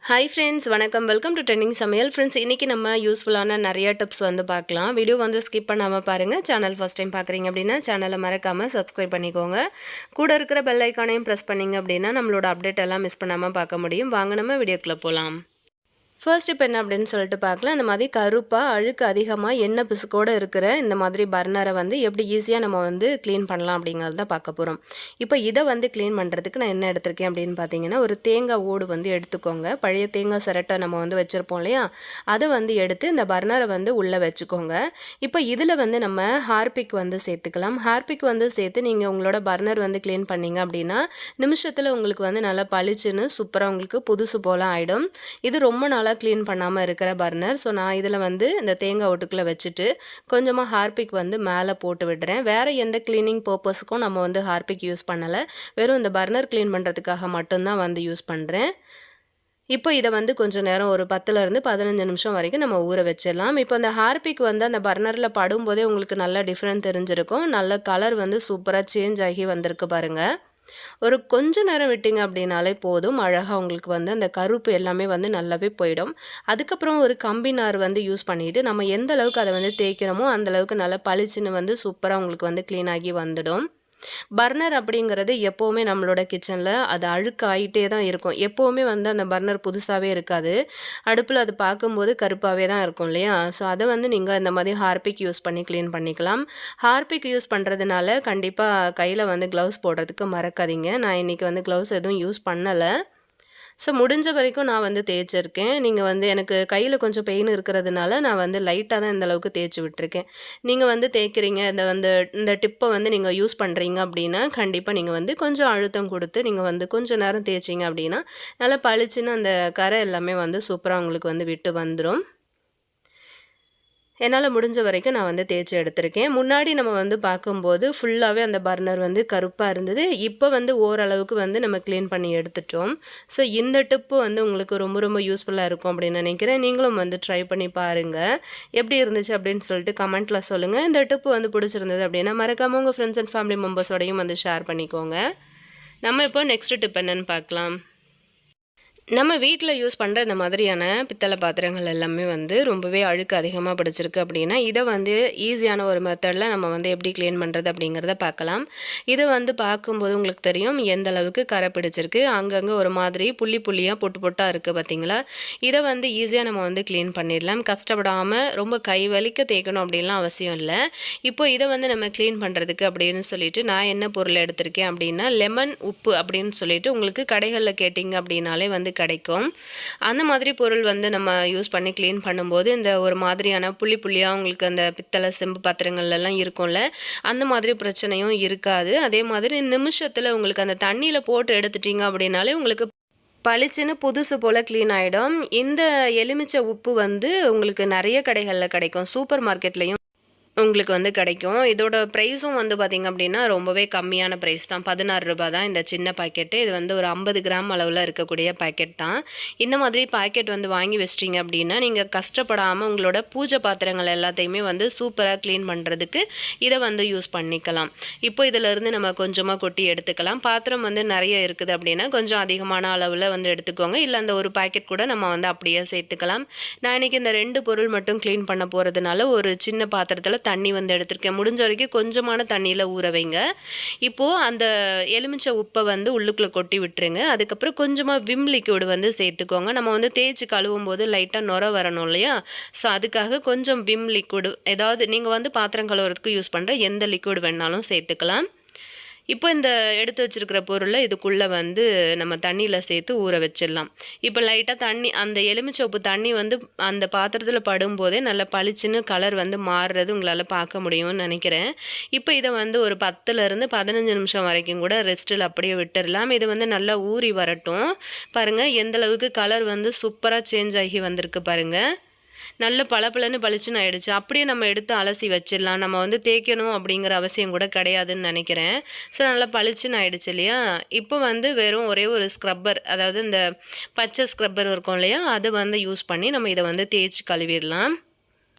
Hi friends, வணக்கம். Welcome to trending சமையல். Friends, இன்றைக்கி நம்ம யூஸ்ஃபுல்லான நிறைய டிப்ஸ் வந்து பார்க்கலாம். வீடியோ வந்து ஸ்கிப் பண்ணாமல் பாருங்கள். சேனல் ஃபஸ்ட் டைம் பார்க்குறீங்க அப்படின்னா சேனலை மறக்காமல் சப்ஸ்கிரைப் பண்ணிக்கோங்க. கூட இருக்கிற பெல் ஐக்கானையும் ப்ரெஸ் பண்ணிங்க அப்படின்னா நம்மளோட அப்டேட் எல்லாம் மிஸ் பண்ணாமல் பார்க்க முடியும். வாங்க நம்ம வீடியோக்குள்ளே போகலாம். ஃபர்ஸ்ட் இப்போ என்ன அப்படின்னு சொல்லிட்டு பார்க்கலாம். இந்த மாதிரி கருப்பாக அழுக்கு அதிகமாக எண்ணெய் பிசுக்கோடு இருக்கிற இந்த மாதிரி பர்னரை வந்து எப்படி ஈஸியாக நம்ம வந்து க்ளீன் பண்ணலாம் அப்படிங்கிறது தான் பார்க்க போகிறோம். இப்போ இதை வந்து க்ளீன் பண்ணுறதுக்கு நான் என்ன எடுத்திருக்கேன் அப்படின்னு பார்த்தீங்கன்னா, ஒரு தேங்காய் ஓடு வந்து எடுத்துக்கோங்க. பழைய தேங்காய் சிரட்டை நம்ம வந்து வச்சுருப்போம் இல்லையா, அதை வந்து எடுத்து இந்த பர்னரை வந்து உள்ளே வச்சுக்கோங்க. இப்போ இதில் வந்து நம்ம ஹார்பிக் வந்து சேர்த்துக்கலாம். ஹார்பிக் வந்து சேர்த்து நீங்கள் உங்களோட பர்னர் வந்து க்ளீன் பண்ணிங்க அப்படின்னா நிமிஷத்தில் உங்களுக்கு வந்து நல்லா பளிச்சுன்னு சூப்பராக உங்களுக்கு புதுசு போல் ஆகிடும். இது ரொம்ப நாளாக க்ளீன் பண்ணாமல் இருக்கிற பர்னர். ஸோ நான் இதில் வந்து இந்த தேங்காய் ஒட்டுக்குள்ளே வச்சுட்டு கொஞ்சமாக ஹார்பிக் வந்து மேலே போட்டு விடுறேன். வேறு எந்த க்ளீனிங் பர்பஸுக்கும் நம்ம வந்து ஹார்பிக் யூஸ் பண்ணலை. வெறும் இந்த பர்னர் க்ளீன் பண்ணுறதுக்காக மட்டும்தான் வந்து யூஸ் பண்ணுறேன். இப்போ இதை வந்து கொஞ்சம் நேரம் ஒரு 10லேருந்து 15 நிமிஷம் வரைக்கும் நம்ம ஊற வச்சிடலாம். இப்போ அந்த ஹார்பிக் வந்து அந்த பர்னரில் படும்போதே உங்களுக்கு நல்ல டிஃப்ரெண்ட் தெரிஞ்சிருக்கும். நல்ல கலர் வந்து சூப்பராக சேஞ்ச் ஆகி வந்திருக்கு பாருங்கள். ஒரு கொஞ்ச நேரம் விட்டிங்க அப்படின்னாலே போதும், அழகாக உங்களுக்கு வந்து அந்த கருப்பு எல்லாமே வந்து நல்லாவே போயிடும். அதுக்கப்புறம் ஒரு கம்பி நார் வந்து யூஸ் பண்ணிவிட்டு நம்ம எந்த அளவுக்கு அதை வந்து தேய்க்கிறோமோ அந்தளவுக்கு நல்லா பளிச்சுன்னு வந்து சூப்பராக உங்களுக்கு வந்து க்ளீன் ஆகி வந்துடும். பர்னர் அப்படிங்கிறது எப்போவுமே நம்மளோட கிச்சனில் அது அழுக்காயிட்டே தான் இருக்கும். எப்போவுமே வந்து அந்த பர்னர் புதுசாகவே இருக்காது. அடுப்பில் அது பார்க்கும்போது கருப்பாகவே தான் இருக்கும் இல்லையா? ஸோ அதை வந்து நீங்கள் இந்த மாதிரி ஹார்பிக் யூஸ் பண்ணி க்ளீன் பண்ணிக்கலாம். ஹார்பிக் யூஸ் பண்ணுறதுனால கண்டிப்பாக கையில் வந்து க்ளவுஸ் போடுறதுக்கு மறக்காதீங்க. நான் இன்றைக்கி வந்து க்ளவுஸ் எதுவும் யூஸ் பண்ணலை. ஸோ முடிஞ்ச வரைக்கும் நான் வந்து தேய்ச்சிருக்கேன். நீங்கள் வந்து எனக்கு கையில் கொஞ்சம் பெயின் இருக்கிறதுனால நான் வந்து லைட்டாக தான் இந்த அளவுக்கு தேய்ச்சி விட்டுருக்கேன். நீங்கள் வந்து தேய்க்கிறீங்க, இந்த டிப்பை வந்து நீங்கள் யூஸ் பண்ணுறீங்க அப்படின்னா கண்டிப்பாக நீங்கள் வந்து கொஞ்சம் அழுத்தம் கொடுத்து நீங்கள் வந்து கொஞ்சம் நேரம் தேய்ச்சிங்க அப்படின்னா நல்லா பளிச்சுன்னு அந்த கரை எல்லாமே வந்து சூப்பராக உங்களுக்கு வந்து விட்டு வந்துடும். என்னால் முடிஞ்ச வரைக்கும் நான் வந்து தேய்ச்சி எடுத்திருக்கேன். முன்னாடி நம்ம வந்து பார்க்கும்போது ஃபுல்லாகவே அந்த பர்னர் வந்து கருப்பாக இருந்தது. இப்போ வந்து ஓரளவுக்கு வந்து நம்ம க்ளீன் பண்ணி எடுத்துட்டோம். ஸோ இந்த டிப்பு வந்து உங்களுக்கு ரொம்ப ரொம்ப யூஸ்ஃபுல்லாக இருக்கும் அப்படின்னு நினைக்கிறேன். நீங்களும் வந்து ட்ரை பண்ணி பாருங்கள். எப்படி இருந்துச்சு அப்படின்னு சொல்லிட்டு கமெண்ட்டில் சொல்லுங்கள். இந்த டிப்பு வந்து பிடிச்சிருந்தது அப்படின்னா மறக்காமல் உங்கள் ஃப்ரெண்ட்ஸ் அண்ட் ஃபேமிலி மெம்பர்ஸோடையும் வந்து ஷேர் பண்ணிக்கோங்க. நம்ம இப்போ நெக்ஸ்ட் டிப் என்னென்னு பார்க்கலாம். நம்ம வீட்டில் யூஸ் பண்ணுற இந்த மாதிரியான பித்தளை பாத்திரங்கள் எல்லாமே வந்து ரொம்பவே அழுக்கு அதிகமாக பிடிச்சிருக்கு அப்படின்னா இதை வந்து ஈஸியான ஒரு மெத்தடில் நம்ம வந்து எப்படி க்ளீன் பண்ணுறது அப்படிங்கிறத பார்க்கலாம். இதை வந்து பார்க்கும்போது உங்களுக்கு தெரியும் எந்த அளவுக்கு கரை பிடிச்சிருக்கு. அங்கங்கே ஒரு மாதிரி புள்ளி புள்ளியாக பொட்டு பொட்டாக இருக்குது பார்த்தீங்களா? இதை வந்து ஈஸியாக நம்ம வந்து க்ளீன் பண்ணிடலாம். கஷ்டப்படாமல் ரொம்ப கை வலிக்க தேய்க்கணும் அப்படின்லாம் அவசியம் இல்லை. இப்போ இதை வந்து நம்ம க்ளீன் பண்ணுறதுக்கு அப்படின்னு சொல்லிட்டு நான் என்ன பொருள் எடுத்திருக்கேன் அப்படின்னா லெமன் உப்பு அப்படின்னு சொல்லிட்டு உங்களுக்கு கடைகளில் கேட்டிங்க அப்படின்னாலே வந்து கிடைக்கும். அந்த மாதிரி பொருள் வந்து நம்ம யூஸ் பண்ணி க்ளீன் பண்ணும்போது இந்த ஒரு மாதிரியான புள்ளி புள்ளியாக உங்களுக்கு அந்த பித்தளை செம்பு பாத்திரங்கள்லாம் இருக்கும்ல, அந்த மாதிரி பிரச்சனையும் இருக்காது. அதே மாதிரி நிமிஷத்தில் உங்களுக்கு அந்த தண்ணியில் போட்டு எடுத்துட்டிங்க அப்படின்னாலே உங்களுக்கு பளிச்சுன்னு புதுசு போல் க்ளீன் ஆகிடும். இந்த எலுமிச்சை உப்பு வந்து உங்களுக்கு நிறைய கடைகளில் கிடைக்கும். சூப்பர் மார்க்கெட்லேயும் உங்களுக்கு வந்து கிடைக்கும். இதோட ப்ரைஸும் வந்து பார்த்திங்க அப்படின்னா ரொம்பவே கம்மியான ப்ரைஸ் தான். 16 ரூபாய் தான் இந்த சின்ன பாக்கெட்டு. இது வந்து ஒரு 50 கிராம் அளவில் இருக்கக்கூடிய பாக்கெட் தான். இந்த மாதிரி பாக்கெட் வந்து வாங்கி வச்சிட்டிங்க அப்படின்னா நீங்கள் கஷ்டப்படாமல் உங்களோட பூஜை பாத்திரங்கள் எல்லாத்தையுமே வந்து சூப்பராக க்ளீன் பண்ணுறதுக்கு இதை வந்து யூஸ் பண்ணிக்கலாம். இப்போ இதிலிருந்து நம்ம கொஞ்சமாக கொட்டி எடுத்துக்கலாம். பாத்திரம் வந்து நிறைய இருக்குது அப்படின்னா கொஞ்சம் அதிகமான அளவில் வந்து எடுத்துக்கோங்க. இல்லை அந்த ஒரு பாக்கெட் கூட நம்ம வந்து அப்படியே சேர்த்துக்கலாம். நான் இன்றைக்கி இந்த 2 பொருள் மட்டும் க்ளீன் பண்ண போகிறதுனால ஒரு சின்ன பாத்திரத்தில் தண்ணி வந்து எடுத்திருக்கேன். முடிஞ்ச வரைக்கும் கொஞ்சமான தண்ணியில் ஊற வைங்க. இப்போது அந்த எலுமிச்சை உப்பை வந்து உள்ளுக்குள்ளே கொட்டி விட்டுருங்க. அதுக்கப்புறம் கொஞ்சமாக விம் லிக்விட் வந்து சேர்த்துக்கோங்க. நம்ம வந்து தேய்ச்சி கழுவும் போது லைட்டாக நுர வரணும் இல்லையா? ஸோ அதுக்காக கொஞ்சம் விம் லிக்விட், ஏதாவது நீங்கள் வந்து பாத்திரம் கழுவுறதுக்கு யூஸ் பண்ணுற எந்த லிக்விட் வேணாலும் சேர்த்துக்கலாம். இப்போ இந்த எடுத்து வச்சுருக்கிற பொருளை இதுக்குள்ளே வந்து நம்ம தண்ணியில் சேர்த்து ஊற வச்சிடலாம். இப்போ லைட்டாக தண்ணி அந்த எலுமிச்சை உப்பு தண்ணி வந்து அந்த பாத்திரத்தில் படும்போதே நல்லா பளிச்சுன்னு கலர் வந்து மாறுறது உங்களால் பார்க்க முடியும்னு நினைக்கிறேன். இப்போ இதை வந்து ஒரு 10லேருந்து 15 நிமிஷம் வரைக்கும் கூட ரெஸ்ட்டில் அப்படியே விட்டுடலாம். இது வந்து நல்லா ஊறி வரட்டும். பாருங்கள் எந்த அளவுக்கு கலர் வந்து சூப்பராக சேஞ்ச் ஆகி வந்திருக்கு பாருங்கள். நல்ல பளபளன்னு பளிச்சுன்னு ஆயிடுச்சு. அப்படியே நம்ம எடுத்து அலசி வச்சிடலாம். நம்ம வந்து தேய்க்கணும் அப்படிங்கிற அவசியம் கூட கிடையாதுன்னு நினைக்கிறேன். ஸோ நல்லா பளிச்சுன்னு ஆயிடுச்சு இல்லையா? இப்போ வந்து வெறும் ஒரே ஒரு ஸ்க்ரப்பர், அதாவது இந்த பச்சை ஸ்க்ரப்பர் இருக்கும் இல்லையா, அதை வந்து யூஸ் பண்ணி நம்ம இதை வந்து தேய்ச்சி கழுவிடலாம்.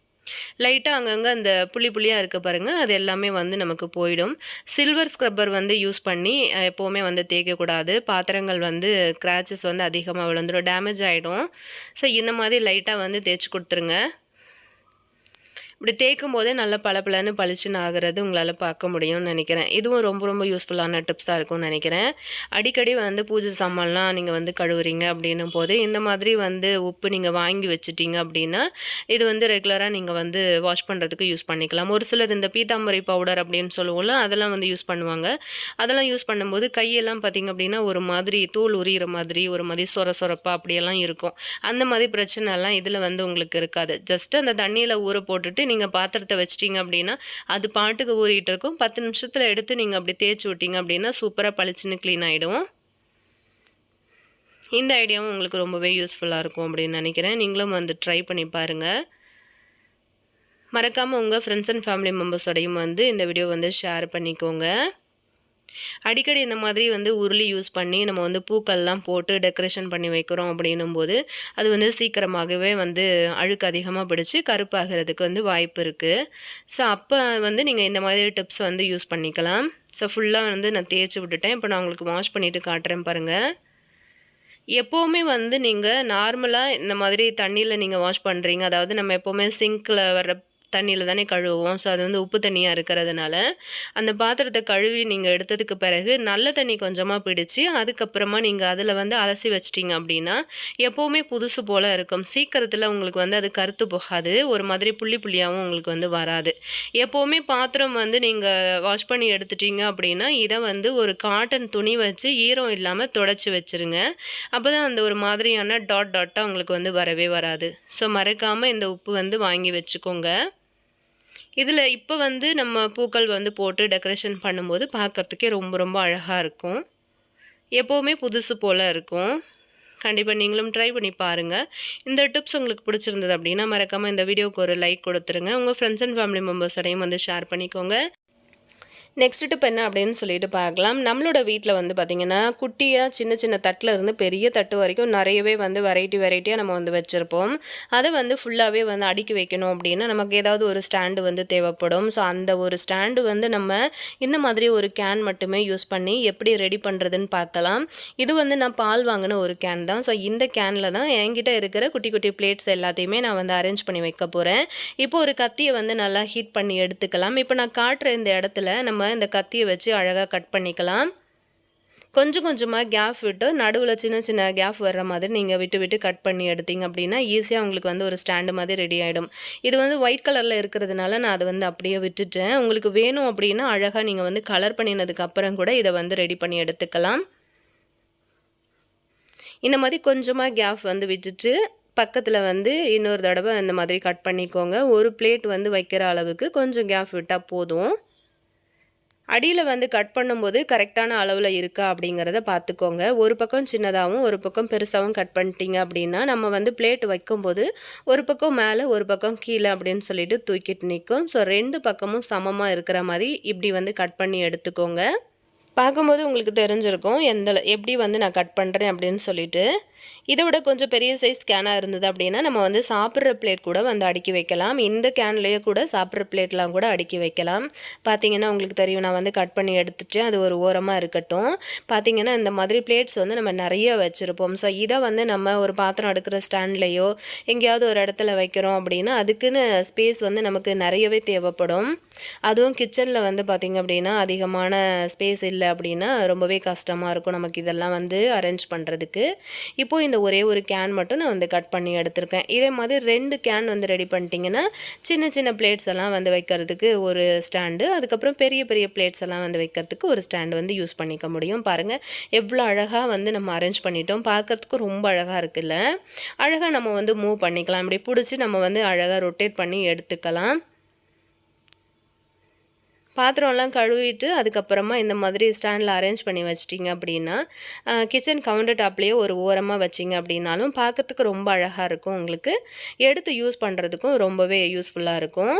லைட்டா அங்கங்க அந்த புள்ளி புள்ளியா இருக்கு பாருங்க. அது எல்லாமே வந்து நமக்கு போயிடும். சில்வர் ஸ்க்ரப்பர் வந்து யூஸ் பண்ணி எப்பவுமே வந்து தேய்க்கக்கூடாது. பாத்திரங்கள் வந்து கிராச்சஸ் வந்து அதிகமா விழுந்துரும். டேமேஜ் ஆயிடும். ஸோ இந்த மாதிரி லைட்டா வந்து தேய்ச்சு குடுத்துருங்க. இப்படி தேய்க்கும்போதே நல்லா பளபளன்னு பளிச்சுன்னு ஆகுறது உங்களால பார்க்க முடியும்னு நெனைக்கிறேன். இதுவும் ரொம்ப ரொம்ப யூஸ்ஃபுல்லான டிப்ஸா இருக்கும்னு நெனைக்கிறேன். அடிக்கடி வந்து பூஜை சாமான்லாம் நீங்க வந்து கழுவுறீங்க அப்படின்னும்போது, இந்த மாதிரி வந்து உப்பு நீங்க வாங்கி வச்சுட்டீங்க அப்படின்னா, இது வந்து ரெகுலரா நீங்க வந்து வாஷ் பண்றதுக்கு யூஸ் பண்ணிக்கலாம். ஒரு சிலர் இந்த பீத்தாம்பரி பவுடர் அப்படின்னு சொல்லுவோம்ல, அதெல்லாம் வந்து யூஸ் பண்ணுவாங்க. அதெல்லாம் யூஸ் பண்ணும்போது கையெல்லாம் பார்த்தீங்க அப்படின்னா, ஒரு மாதிரி தோல் உரியிற மாதிரி, ஒரு மாதிரி சொர சொரப்பா அப்படியெல்லாம் இருக்கும். அந்த மாதிரி பிரச்சனைலாம் இதில வந்து உங்களுக்கு இருக்காது. ஜஸ்ட் அந்த தண்ணீல ஊற போட்டுட்டு நீங்க பாத்திரத்த வச்சுட்டீங்க அப்படின்னா, அது பாட்டுக்கு ஊறிட்டு இருக்கும். 10 நிமிஷத்துல எடுத்து நீங்க அப்படி தேய்ச்சு விட்டீங்க அப்படின்னா, சூப்பரா பளிச்சுன்னு கிளீன் ஆயிடும். இந்த ஐடியாவும் உங்களுக்கு ரொம்பவே யூஸ்ஃபுல்லா இருக்கும் அப்படின்னு நினைக்கிறேன். நீங்களும் வந்து ட்ரை பண்ணி பாருங்க. மறக்காம உங்க ஃப்ரெண்ட்ஸ் அண்ட் ஃபேமிலி மெம்பர்ஸோடையும் வந்து இந்த வீடியோ வந்து ஷேர் பண்ணிக்கோங்க. அடிக்கடி இந்த மாதிரி வந்து உருளி யூஸ் பண்ணி நம்ம வந்து பூக்கள்லாம் போட்டு டெக்கரேஷன் பண்ணி வைக்கிறோம் அப்படின்னும்போது, அது வந்து சீக்கிரமாகவே வந்து அழுக்கு அதிகமா பிடிச்சு கருப்பாகிறதுக்கு வந்து வாய்ப்பு இருக்கு. ஸோ அப்ப வந்து நீங்க இந்த மாதிரி டிப்ஸ் வந்து யூஸ் பண்ணிக்கலாம். ஸோ ஃபுல்லா வந்து நான் தேய்ச்சு விட்டுட்டேன். இப்போ நான் உங்களுக்கு வாஷ் பண்ணிட்டு காட்டுறேன் பாருங்க. எப்பவுமே வந்து நீங்க நார்மலா இந்த மாதிரி தண்ணீல நீங்க வாஷ் பண்றீங்க. அதாவது நம்ம எப்பவுமே சிங்க்ல வர்ற தண்ணீல தானே கழுவுவோம். ஸோ அது வந்து உப்பு தண்ணியா இருக்கிறதுனால, அந்த பாத்திரத்த கழுவி நீங்க எடுத்ததுக்கு பிறகு நல்ல தண்ணி கொஞ்சமா பிடிச்சு, அதுக்கப்புறமா நீங்க அதில வந்து அலசி வச்சுட்டீங்க அப்படின்னா, எப்பவுமே புதுசு போல இருக்கும். சீக்கிரத்தில உங்களுக்கு வந்து அது கருத்து போகாது. ஒரு மாதிரி புள்ளி புள்ளியாவும் உங்களுக்கு வந்து வராது. எப்பவுமே பாத்திரம் வந்து நீங்க வாஷ் பண்ணி எடுத்துட்டீங்க அப்படின்னா, இத வந்து ஒரு காட்டன் துணி வச்சு ஈரம் இல்லாம தொடச்சு வச்சுருங்க. அப்பதான் அந்த ஒரு மாதிரியான டாட் டாட்டா உங்களுக்கு வந்து வரவே வராது. ஸோ மறக்காம இந்த உப்பு வந்து வாங்கி வச்சுக்கோங்க. இதில இப்ப வந்து நம்ம பூக்கள் வந்து போட்டு டெக்கரேஷன் பண்ணும்போது பார்க்கறதுக்கே ரொம்ப ரொம்ப அழகா இருக்கும். எப்பவுமே புதுசு போல இருக்கும். கண்டிப்பா நீங்களும் ட்ரை பண்ணி பாருங்க. இந்த டிப்ஸ் உங்களுக்கு பிடிச்சிருந்தது அப்படின்னா, மறக்காம இந்த வீடியோவுக்கு ஒரு லைக் குடுத்துருங்க. உங்க ஃப்ரெண்ட்ஸ் அண்ட் ஃபேமிலி மெம்பர்ஸோடையும் வந்து ஷேர் பண்ணிக்கோங்க. நெக்ஸ்ட் டிப் என்ன அப்படின்னு சொல்லிட்டு பார்க்கலாம். நம்மளோட வீட்ல வந்து பார்த்தீங்கன்னா, குட்டியா சின்ன சின்ன தட்டுல இருந்து பெரிய தட்டு வரைக்கும் நெறையவே வந்து வெரைட்டியா நம்ம வந்து வச்சிருப்போம். அத வந்து ஃபுல்லாவே வந்து அடுக்கி வைக்கணும் அப்படின்னா, நமக்கு ஏதாவது ஒரு ஸ்டாண்டு வந்து தேவைப்படும். ஸோ அந்த ஒரு ஸ்டாண்டு வந்து நம்ம இந்த மாதிரி ஒரு கேன் மட்டுமே யூஸ் பண்ணி எப்படி ரெடி பண்ணுறதுன்னு பார்க்கலாம். இது வந்து நான் பால் வாங்கின ஒரு கேன் தான். ஸோ இந்த கேன்ல தான் என்கிட்ட இருக்கிற குட்டி குட்டி பிளேட்ஸ் எல்லாத்தையுமே நான் வந்து அரேஞ்ச் பண்ணி வைக்க போறேன். இப்போ ஒரு கத்திய வந்து நல்லா ஹீட் பண்ணி எடுத்துக்கலாம். இப்போ நான் காட்டுற இந்த இடத்துல நம்ம இந்த கத்தியை வச்சு அழகா கட் பண்ணிக்கலாம். கொஞ்சம் கொஞ்சமா கேப் விட்டு நடுவுல சின்ன சின்ன கேப் வர்ற மாதிரி நீங்க விட்டு விட்டு கட் பண்ணி எடுத்தீங்க அப்படின்னா ஈஸியா உங்களுக்கு வந்து ஒரு ஸ்டாண்டு மாதிரி ரெடி ஆயிடும். இது வந்து ஒயிட் கலர்ல இருக்கிறதுனால நான் அதை வந்து அப்படியே விட்டுட்டேன். உங்களுக்கு வேணும் அப்படின்னா அழகா நீங்க வந்து கலர் பண்ணினதுக்கு அப்புறம் கூட இதை வந்து ரெடி பண்ணி எடுத்துக்கலாம். இந்த மாதிரி கொஞ்சமா கேப் வந்து விட்டுட்டு பக்கத்துல வந்து இன்னொரு தடவை இந்த மாதிரி கட் பண்ணிக்கோங்க. ஒரு பிளேட் வந்து வைக்கிற அளவுக்கு கொஞ்சம் கேப் விட்டா போதும். அடியில வந்து கட் பண்ணும்போது கரெக்டான அளவுல இருக்கா அப்படிங்கிறத பார்த்துக்கோங்க. ஒரு பக்கம் சின்னதாவும், ஒரு பக்கம் பெருசாவும் கட் பண்ணிட்டீங்க அப்படின்னா, நம்ம வந்து பிளேட் வைக்கும்போது ஒரு பக்கம் மேல, ஒரு பக்கம் கீழ அப்படின்னு சொல்லிட்டு தூக்கிட்டு நிக்கும். ஸோ 2 பக்கமும் சமமா இருக்கிற மாரி இப்படி வந்து கட் பண்ணி எடுத்துக்கோங்க. பார்க்கும்போது உங்களுக்கு தெரிஞ்சிருக்கும் எப்படி வந்து நான் கட் பண்ணுறேன் அப்படின்னு சொல்லிட்டு. இதை விட கொஞ்சம் பெரிய சைஸ் கேனாக இருந்தது அப்படின்னா நம்ம வந்து சாப்பிட்ற பிளேட் கூட வந்து அடுக்கி வைக்கலாம். இந்த கேன்லேயே கூட சாப்பிட்ற பிளேட்லாம் கூட அடுக்கி வைக்கலாம். பார்த்தீங்கன்னா உங்களுக்கு தெரியும், நான் வந்து கட் பண்ணி எடுத்துட்டேன். அது ஒரு ஓரமாக இருக்கட்டும். பார்த்தீங்கன்னா இந்த மாதிரி பிளேட்ஸ் வந்து நம்ம நிறைய வச்சுருப்போம். ஸோ இதை வந்து நம்ம ஒரு பாத்திரம் அடுக்கிற ஸ்டாண்ட்லேயோ எங்கேயாவது ஒரு இடத்துல வைக்கிறோம் அப்படின்னா அதுக்குன்னு ஸ்பேஸ் வந்து நமக்கு நிறையவே தேவைப்படும். அதுவும் கிச்சனில் வந்து பார்த்திங்க அப்படின்னா அதிகமான ஸ்பேஸ் இல்லை அப்படின்னா ரொம்பவே கஷ்டமாக இருக்கும் நமக்கு இதெல்லாம் வந்து அரேஞ்ச் பண்ணுறதுக்கு. இப்போது இந்த ஒரே ஒரு கேன் மட்டும் நான் வந்து கட் பண்ணி எடுத்திருக்கேன். இதே மாதிரி 2 கேன் வந்து ரெடி பண்ணிட்டீங்கன்னா சின்ன சின்ன பிளேட்ஸ் எல்லாம் வந்து வைக்கிறதுக்கு ஒரு ஸ்டாண்டு, அதுக்கப்புறம் பெரிய பெரிய பிளேட்ஸ் எல்லாம் வந்து வைக்கிறதுக்கு ஒரு ஸ்டாண்டு வந்து யூஸ் பண்ணிக்க முடியும். பாருங்கள் எவ்வளோ அழகாக வந்து நம்ம அரேஞ்ச் பண்ணிட்டோம். பார்க்குறதுக்கும் ரொம்ப அழகாக இருக்குல்ல. அழகாக நம்ம வந்து மூவ் பண்ணிக்கலாம். இப்படி பிடிச்சி நம்ம வந்து அழகாக ரொட்டேட் பண்ணி எடுத்துக்கலாம். பாத்திரம்லாம் கழுவிட்டு அதுக்கப்புறமா இந்த மாதிரி ஸ்டாண்டில் அரேஞ்ச் பண்ணி வச்சிட்டிங்க அப்படின்னா கிச்சன் கவுண்டர் டாப்லேயே ஒரு ஓரமாக வச்சிங்க அப்படின்னாலும் பார்க்கறதுக்கு ரொம்ப அழகாக இருக்கும். உங்களுக்கு எடுத்து யூஸ் பண்ணுறதுக்கும் ரொம்பவே யூஸ்ஃபுல்லாக இருக்கும்.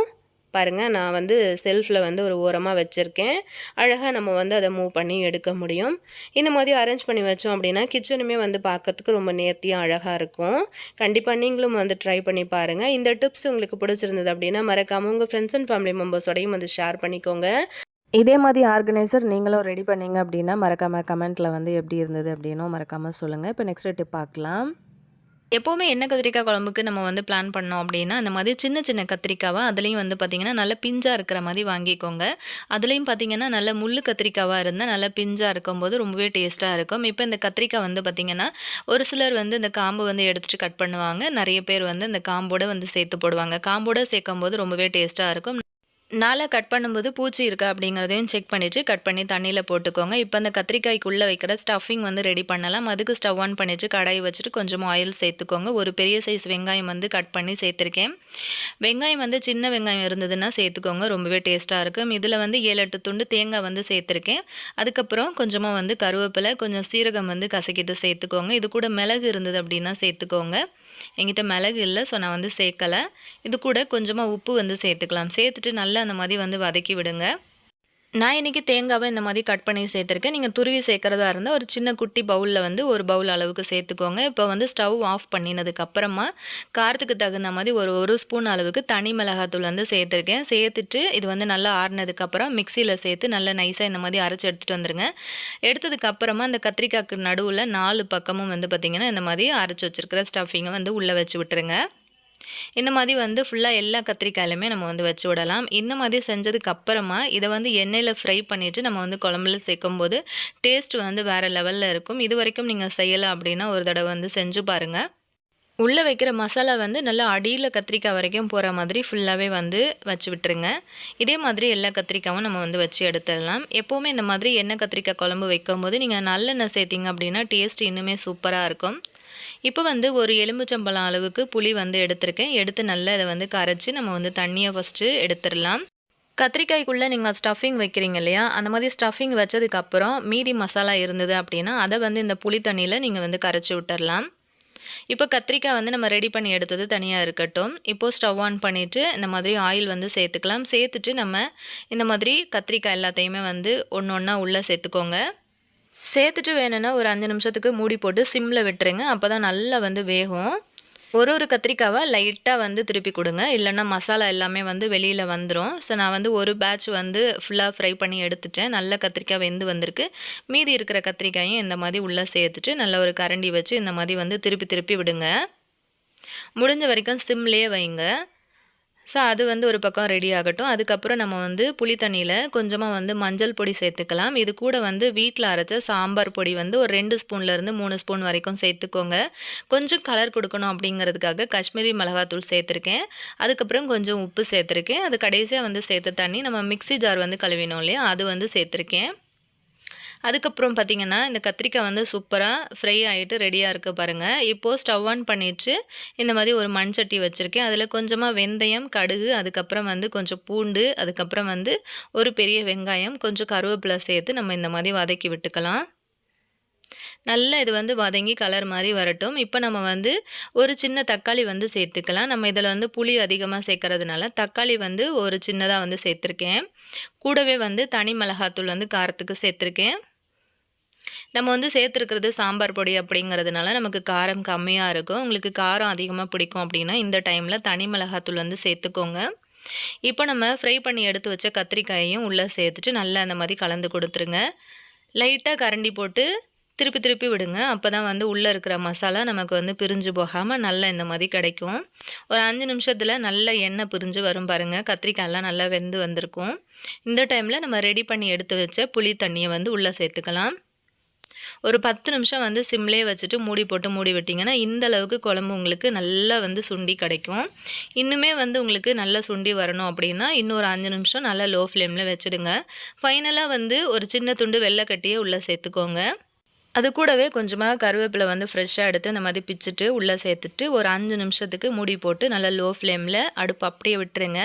பாருங்கள், நான் வந்து செல்ஃபில் வந்து ஒரு ஓரமாக வச்சுருக்கேன். அழகாக நம்ம வந்து அதை மூவ் பண்ணி எடுக்க முடியும். இந்த மாதிரி அரேஞ்ச் பண்ணி வச்சோம் அப்படின்னா கிச்சனுமே வந்து பார்க்கறதுக்கு ரொம்ப நேர்த்தியாக அழகாக இருக்கும். கண்டிப்பாக நீங்களும் வந்து ட்ரை பண்ணி பாருங்கள். இந்த டிப்ஸ் உங்களுக்கு பிடிச்சிருந்தது அப்படின்னா மறக்காமல் உங்கள் ஃப்ரெண்ட்ஸ் அண்ட் ஃபேமிலி மெம்பர்ஸோடையும் வந்து ஷேர் பண்ணிக்கோங்க. இதே மாதிரி ஆர்கனைசர் நீங்களும் ரெடி பண்ணீங்க அப்படின்னா மறக்காமல் கமெண்ட்டில் வந்து எப்படி இருந்தது அப்படின்னும் மறக்காமல் சொல்லுங்கள். இப்போ நெக்ஸ்ட் டிப் பார்க்கலாம். எப்போவுமே எண்ணெய் கத்திரிக்காய் குழம்புக்கு நம்ம வந்து பிளான் பண்ணோம் அப்படின்னா, அந்த மாதிரி சின்ன சின்ன கத்திரிக்காவா அதுலேயும் வந்து பார்த்திங்கன்னா, நல்ல பிஞ்சா இருக்கிற மாதிரி வாங்கிக்கோங்க. அதுலேயும் பார்த்திங்கன்னா, நல்ல முள்ளு கத்திரிக்காவா இருந்தால் நல்லா பிஞ்சா இருக்கும்போது ரொம்பவே டேஸ்ட்டாக இருக்கும். இப்போ இந்த கத்திரிக்காய் வந்து பார்த்திங்கன்னா, ஒரு சிலர் வந்து இந்த காம்பு வந்து எடுத்துட்டு கட் பண்ணுவாங்க. நிறைய பேர் வந்து இந்த காம்போட வந்து சேர்த்து போடுவாங்க. காம்போட சேர்க்கும்போது ரொம்பவே டேஸ்ட்டாக இருக்கும். நாளை கட் பண்ணும்போது பூச்சி இருக்கா அப்படிங்கிறதையும் செக் பண்ணிவிட்டு கட் பண்ணி தண்ணியில் போட்டுக்கோங்க. இப்போ அந்த கத்திரிக்காய்க்குள்ளே வைக்கிற ஸ்டஃபிங் வந்து ரெடி பண்ணலாம். அதுக்கு ஸ்டவ் ஆன் பண்ணிவிட்டு கடாய் வச்சுட்டு கொஞ்சம் ஆயில் சேர்த்துக்கோங்க. ஒரு பெரிய சைஸ் வெங்காயம் வந்து கட் பண்ணி சேர்த்துருக்கேன். வெங்காயம் வந்து சின்ன வெங்காயம் இருந்ததுன்னா சேர்த்துக்கோங்க, ரொம்பவே டேஸ்ட்டாக இருக்கும். இதில் வந்து 7-8 துண்டு தேங்காய் வந்து சேர்த்துருக்கேன். அதுக்கப்புறம் கொஞ்சமாக வந்து கருவேப்பிலை, கொஞ்சம் சீரகம் வந்து கசக்கிட்டு சேர்த்துக்கோங்க. இது கூட மிளகு இருந்தது அப்படின்னா சேர்த்துக்கோங்க. என்கிட்ட மிளகு இல்லை, ஸோ நான் வந்து சேர்க்கலை. இது கூட கொஞ்சமாக உப்பு வந்து சேர்த்துக்கலாம். சேர்த்துட்டு நல்லா அந்த மாதிரி வந்து வதக்கி விடுங்க. நான் இன்றைக்கி தேங்காவை இந்த மாதிரி கட் பண்ணி சேர்த்துருக்கேன். நீங்கள் துருவி சேர்க்குறதா இருந்தால் ஒரு சின்ன குட்டி பவுலில் வந்து ஒரு பவுல் அளவுக்கு சேர்த்துக்கோங்க. இப்போ வந்து ஸ்டவ் ஆஃப் பண்ணினதுக்கப்புறமா காரத்துக்கு தகுந்த மாதிரி ஒரு ஸ்பூன் அளவுக்கு தனி மிளகாத்தூள் வந்து சேர்த்துருக்கேன். சேர்த்துட்டு இது வந்து நல்லா ஆறுனதுக்கப்புறம் மிக்சியில் சேர்த்து நல்லா நைஸாக இந்த மாதிரி அரைச்சி எடுத்துகிட்டு வந்துடுங்க. எடுத்ததுக்கப்புறமா அந்த கத்திரிக்காய்க்கு நடுவில் 4 பக்கமும் வந்து பார்த்திங்கன்னா இந்த மாதிரி அரைச்சி வச்சுருக்கிற ஸ்டஃபிங்கை வந்து உள்ளே வச்சு விட்டுருங்க. இந்த மாதிரி வந்து ஃபுல்லாக எல்லா கத்திரிக்காயிலுமே நம்ம வந்து வச்சு விடலாம். இந்த மாதிரி செஞ்சதுக்கு அப்புறமா இதை வந்து எண்ணெயில் ஃப்ரை பண்ணிவிட்டு நம்ம வந்து குழம்புல சேர்க்கும்போது டேஸ்ட் வந்து வேறு லெவலில் இருக்கும். இது வரைக்கும் நீங்கள் செய்யலை அப்படின்னா ஒரு தடவை வந்து செஞ்சு பாருங்கள். உள்ளே வைக்கிற மசாலா வந்து நல்லா அடியில் கத்திரிக்காய் வரைக்கும் போகிற மாதிரி ஃபுல்லாகவே வந்து வச்சு விட்டுருங்க. இதே மாதிரி எல்லா கத்திரிக்காயும் நம்ம வந்து வச்சு எடுத்துடலாம். எப்போவுமே இந்த மாதிரி எண்ணெய் கத்திரிக்காய் குழம்பு வைக்கும்போது நீங்கள் நல்லெண்ணெய் சேர்த்திங்க அப்படின்னா டேஸ்ட் இன்னுமே சூப்பராக இருக்கும். இப்போ வந்து ஒரு எலுமிச்சம்பழம் அளவுக்கு புளி வந்து எடுத்திருக்கேன். எடுத்து நல்லா இதை வந்து கரைச்சி நம்ம வந்து தண்ணியை ஃபஸ்ட்டு எடுத்துடலாம். கத்திரிக்காய்க்குள்ளே நீங்கள் ஸ்டஃபிங் வைக்கிறீங்க இல்லையா, அந்த மாதிரி ஸ்டஃபிங் வச்சதுக்கப்புறம் மீதி மசாலா இருந்தது அப்படின்னா அதை வந்து இந்த புளி தண்ணியில் நீங்கள் வந்து கரைச்சி விட்டுடலாம். இப்போ கத்திரிக்காய் வந்து நம்ம ரெடி பண்ணி எடுத்தது தனியாக இருக்கட்டும். இப்போது ஸ்டவ் ஆன் பண்ணிவிட்டு இந்த மாதிரி ஆயில் வந்து சேர்த்துக்கலாம். சேர்த்துட்டு நம்ம இந்த மாதிரி கத்திரிக்காய் எல்லாத்தையுமே வந்து ஒன்று ஒன்றா உள்ளே சேர்த்துக்கோங்க. சேர்த்துட்டு வேணும்னா ஒரு 5 நிமிஷத்துக்கு மூடி போட்டு சிம்மில் விட்டுருங்க. அப்போ தான் நல்லா வந்து வேகும். ஒரு கத்திரிக்காவை லைட்டாக வந்து திருப்பி கொடுங்க, இல்லைன்னா மசாலா எல்லாமே வந்து வெளியில் வந்துடும். ஸோ நான் வந்து ஒரு பேட்ச் வந்து ஃபுல்லாக ஃப்ரை பண்ணி எடுத்துட்டேன். நல்ல கத்திரிக்காய் வெந்து வந்திருக்கு. மீதி இருக்கிற கத்திரிக்காயும் இந்த மாதிரி உள்ளே சேர்த்துட்டு நல்ல ஒரு கரண்டி வச்சு இந்த மாதிரி வந்து திருப்பி திருப்பி விடுங்க. முடிஞ்ச வரைக்கும் சிம்லேயே வைங்க. ஸோ அது வந்து ஒரு பக்கம் ரெடி ஆகட்டும். அதுக்கப்புறம் நம்ம வந்து புளி தண்ணியில் கொஞ்சமாக வந்து மஞ்சள் பொடி சேர்த்துக்கலாம். இது கூட வந்து வீட்டில் அரைச்ச சாம்பார் பொடி வந்து ஒரு 2 ஸ்பூன்லேருந்து 3 ஸ்பூன் வரைக்கும் சேர்த்துக்கோங்க. கொஞ்சம் கலர் கொடுக்கணும் அப்படிங்கிறதுக்காக காஷ்மீரி மிளகாத்தூள் சேர்த்துருக்கேன். அதுக்கப்புறம் கொஞ்சம் உப்பு சேர்த்துருக்கேன். அது கடைசியாக வந்து சேர்த்த தண்ணி நம்ம மிக்ஸி ஜார் வந்து கழுவினோம் இல்லையா, அது வந்து சேர்த்துருக்கேன். அதுக்கப்புறம் பார்த்திங்கன்னா இந்த கத்திரிக்காய் வந்து சூப்பராக ஃப்ரை ஆகிட்டு ரெடியாக இருக்குது பாருங்கள். இப்போது ஸ்டவ் ஆன் பண்ணிவிட்டு இந்த மாதிரி ஒரு மண் சட்டி வச்சுருக்கேன். அதில் கொஞ்சமாக வெந்தயம், கடுகு, அதுக்கப்புறம் வந்து கொஞ்சம் பூண்டு, அதுக்கப்புறம் வந்து ஒரு பெரிய வெங்காயம், கொஞ்சம் கருவேப்பிலை சேர்த்து நம்ம இந்த மாதிரி வதக்கி விட்டுக்கலாம். நல்லா இது வந்து வதங்கி கலர் மாதிரி வரட்டும். இப்போ நம்ம வந்து ஒரு சின்ன தக்காளி வந்து சேர்த்துக்கலாம். நம்ம இதில் வந்து புளி அதிகமாக சேர்க்கறதுனால தக்காளி வந்து ஒரு சின்னதாக வந்து சேர்த்துருக்கேன். கூடவே வந்து தனி மிளகாத்தூள் வந்து காரத்துக்கு சேர்த்துருக்கேன். நம்ம வந்து சேர்த்துருக்கிறது சாம்பார் பொடி அப்படிங்கிறதுனால நமக்கு காரம் கம்மியாக இருக்கும். உங்களுக்கு காரம் அதிகமாக பிடிக்கும் அப்படின்னா இந்த டைமில் தனி மிளகாத்தூள் வந்து சேர்த்துக்கோங்க. இப்போ நம்ம ஃப்ரை பண்ணி எடுத்து வச்ச கத்திரிக்காயையும் உள்ளே சேர்த்துட்டு நல்லா அந்த மாதிரி கலந்து கொடுத்துருங்க. லைட்டாக கரண்டி போட்டு திருப்பி திருப்பி விடுங்க. அப்போ தான் வந்து உள்ளே இருக்கிற மசாலா நமக்கு வந்து பிரிஞ்சு போகாமல் நல்லா இந்த மாதிரி கிடைக்கும். ஒரு 5 நிமிஷத்தில் நல்ல எண்ணெய் பிரிஞ்சு வரும் பாருங்கள். கத்திரிக்காயெல்லாம் நல்லா வெந்து வந்திருக்கும். இந்த டைமில் நம்ம ரெடி பண்ணி எடுத்து வச்ச புளி தண்ணியை வந்து உள்ளே சேர்த்துக்கலாம். ஒரு 10 நிமிஷம் வந்து சிம்லேயே வச்சுட்டு மூடி போட்டு மூடி விட்டிங்கன்னா இந்த அளவுக்கு குழம்பு உங்களுக்கு நல்லா வந்து சுண்டி கிடைக்கும். இன்னுமே வந்து உங்களுக்கு நல்லா சுண்டி வரணும் அப்படின்னா இன்னொரு 5 நிமிஷம் நல்லா லோ ஃப்ளேமில் வச்சுடுங்க. ஃபைனலாக வந்து ஒரு சின்ன துண்டு வெள்ளைக்கட்டியை உள்ளே சேர்த்துக்கோங்க. அது கூடவே கொஞ்சமாக கருவேப்பிலை வந்து ஃப்ரெஷ்ஷாக எடுத்து இந்த மாதிரி பிச்சுட்டு உள்ளே சேர்த்துட்டு ஒரு 5 நிமிஷத்துக்கு மூடி போட்டு நல்லா லோ ஃப்ளேமில் அடுப்பு அப்படியே விட்டுருங்க.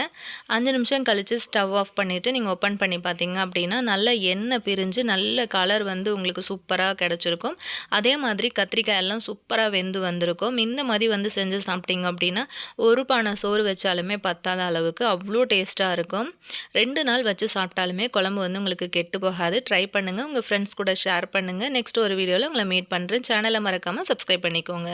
5 நிமிஷம் கழித்து ஸ்டவ் ஆஃப் பண்ணிவிட்டு நீங்கள் ஓப்பன் பண்ணி பார்த்தீங்க அப்படின்னா நல்ல எண்ணெய் பிரிஞ்சு நல்ல கலர் வந்து உங்களுக்கு சூப்பராக கிடச்சிருக்கும். அதே மாதிரி கத்திரிக்காய் எல்லாம் சூப்பராக வெந்து வந்திருக்கும். இந்த மாதிரி வந்து செஞ்சு சாப்பிட்டீங்க அப்படின்னா ஒரு பானை சோறு வச்சாலுமே பத்தாத அளவுக்கு அவ்வளோ டேஸ்ட்டாக இருக்கும். 2 நாள் வச்சு சாப்பிட்டாலுமே குழம்பு வந்து உங்களுக்கு கெட்டு போகாது. ட்ரை பண்ணுங்கள், உங்கள் ஃப்ரெண்ட்ஸ் கூட ஷேர் பண்ணுங்கள். நெக்ஸ்ட் ஒரு வீடியோவில் உங்களை மீட் பண்ணுறேன். சேனலை மறக்காமல் சப்ஸ்கிரைப் பண்ணிக்கோங்க.